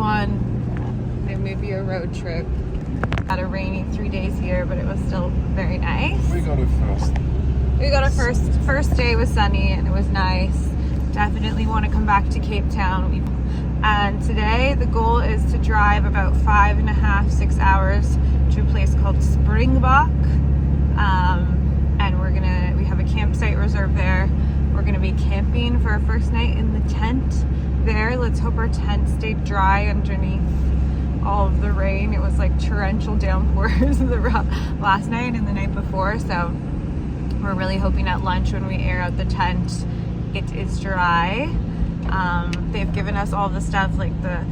one Namibia road trip. Had a rainy 3 days here, but it was still very nice. We got a first day was sunny and it was nice. Definitely want to come back to Cape Town. And today the goal is to drive about 5.5–6 hours to a place called Springbok. And we have a campsite reserved there. We're gonna be camping for our first night in the tent there. Let's hope our tent stayed dry underneath all of the rain. It was like torrential downpours last night and the night before, so we're really hoping at lunch when we air out the tent it is dry. They've given us all the stuff like the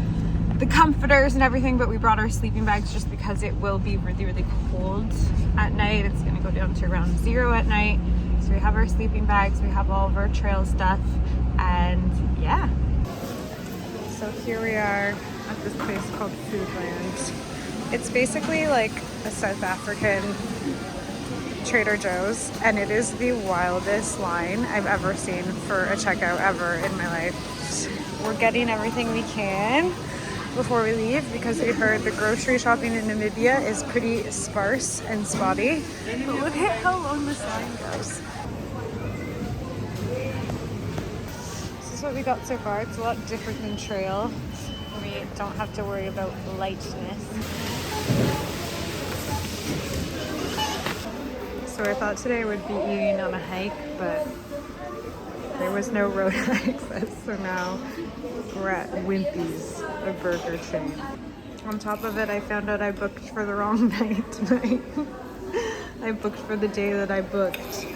comforters and everything, but we brought our sleeping bags just because it will be really, really cold at night. It's gonna go down to around 0 at night. So we have our sleeping bags, we have all of our trail stuff, and yeah. So here we are at this place called Foodland. It's basically like a South African Trader Joe's, and it is the wildest line I've ever seen for a checkout ever in my life. We're getting everything we can before we leave because we heard the grocery shopping in Namibia is pretty sparse and spotty. But look at how long this line goes. This is what we got so far. It's a lot different than trail. We don't have to worry about lightness. So I thought today would be eating on a hike, but there was no road access, so now we're at Wimpy's, a burger chain. On top of it, I found out I booked for the wrong night tonight. I booked for the day that I booked.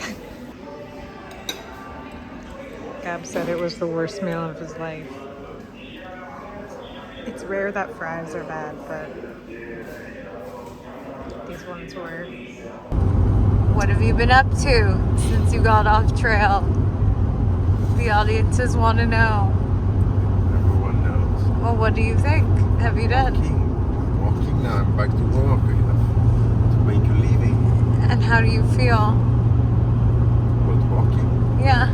Gab said it was the worst meal of his life. It's rare that fries are bad, but these ones were. What have you been up to since you got off trail? The audiences want to know. Everyone knows. Well, what do you think? Have you done? Walking now. I'm back to work. To make a living. And how do you feel? But walking. Yeah.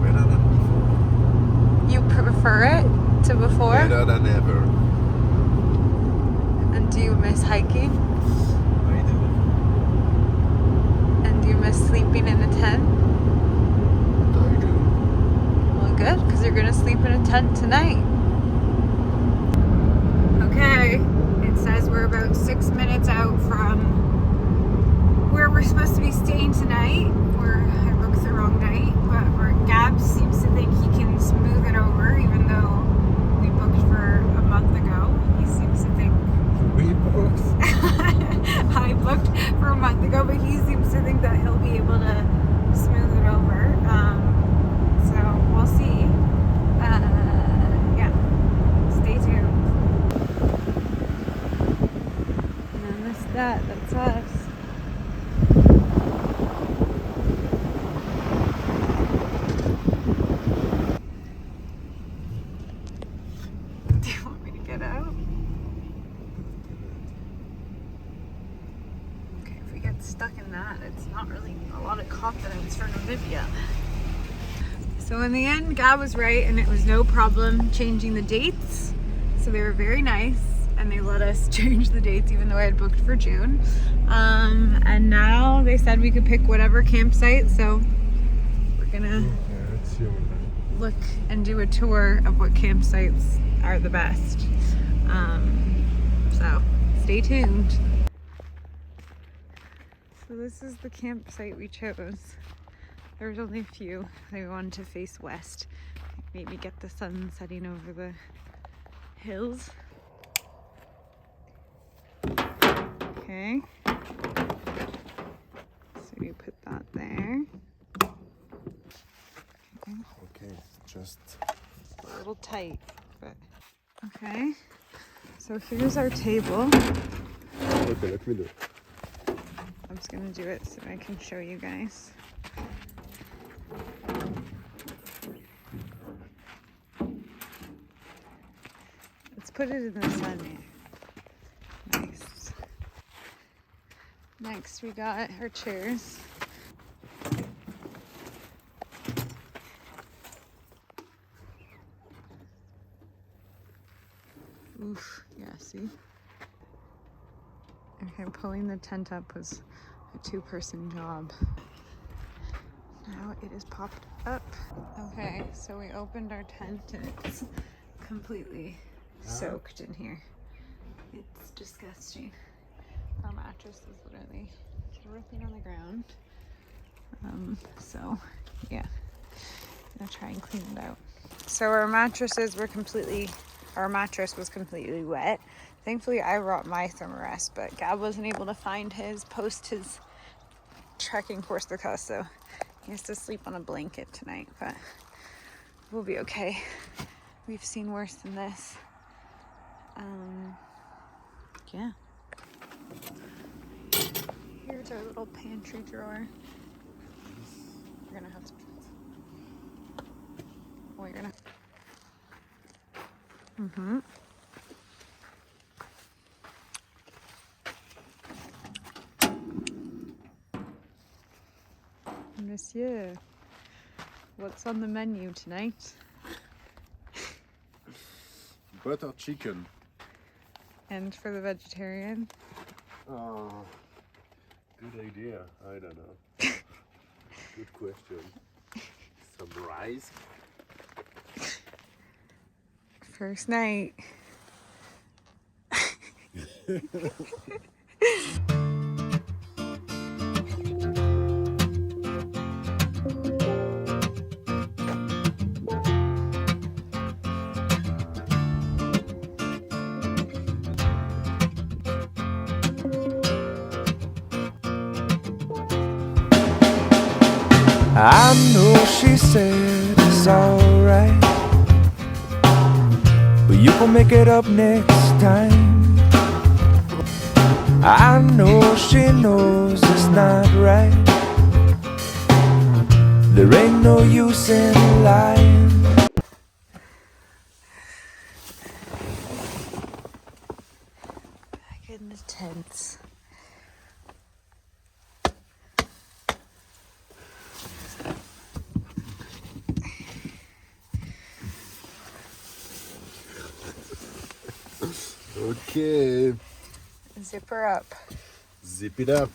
Better than before. You prefer it to before? Better than ever. And do you miss hiking? I do. And do you miss sleeping in a tent? I do. Well, good, because you're going to sleep in a tent tonight. Okay, it says we're about 6 minutes out from where we're supposed to be staying tonight. I booked the wrong night, but Gab seems to think he can smooth it over, even though we booked for a month ago. He seems to think We both. I booked for a month ago, but he seems to think that he'll be able to smooth it over. So we'll see. Yeah, stay tuned. And I missed that. That's us. Do you want me to get out? Okay, if we get stuck in that, it's not really a lot of confidence for Namibia. So in the end, Gab was right, and it was no problem changing the dates. So they were very nice, and they let us change the dates even though I had booked for June. And now they said we could pick whatever campsite, so we're gonna look and do a tour of what campsites are the best. So stay tuned. So this is the campsite we chose. There was only a few. They wanted to face west, maybe get the sun setting over the hills. Okay. So you put that there. Okay, just A little tight, but okay. So here's our table. okay. Let me do it. I'm just gonna do it so I can show you guys. Let's put it in the sun here. Nice. Next we got our chairs. Ooh. Oof, yeah, see? Okay, pulling the tent up was a 2-person job. Now it is popped up. Okay, so we opened our tent and it's completely soaked in here. It's disgusting. Our mattress is literally dripping on the ground. So yeah, I'm gonna try and clean it out. So our mattress was completely wet. Thankfully I brought my thermarest, but Gab wasn't able to find his post his trekking course because, so he has to sleep on a blanket tonight, but we'll be okay. We've seen worse than this. Yeah. Here's our little pantry drawer. We're gonna have to. Oh, you're gonna. Monsieur, what's on the menu tonight? Butter chicken. And for the vegetarian? Good idea. I don't know. Good question. Some rice. First night. I know she said it's alright, but you gon' make it up next time. I know she knows it's not right. There ain't no use in lying. Back in the tents. Okay. Zip her up. Zip it up.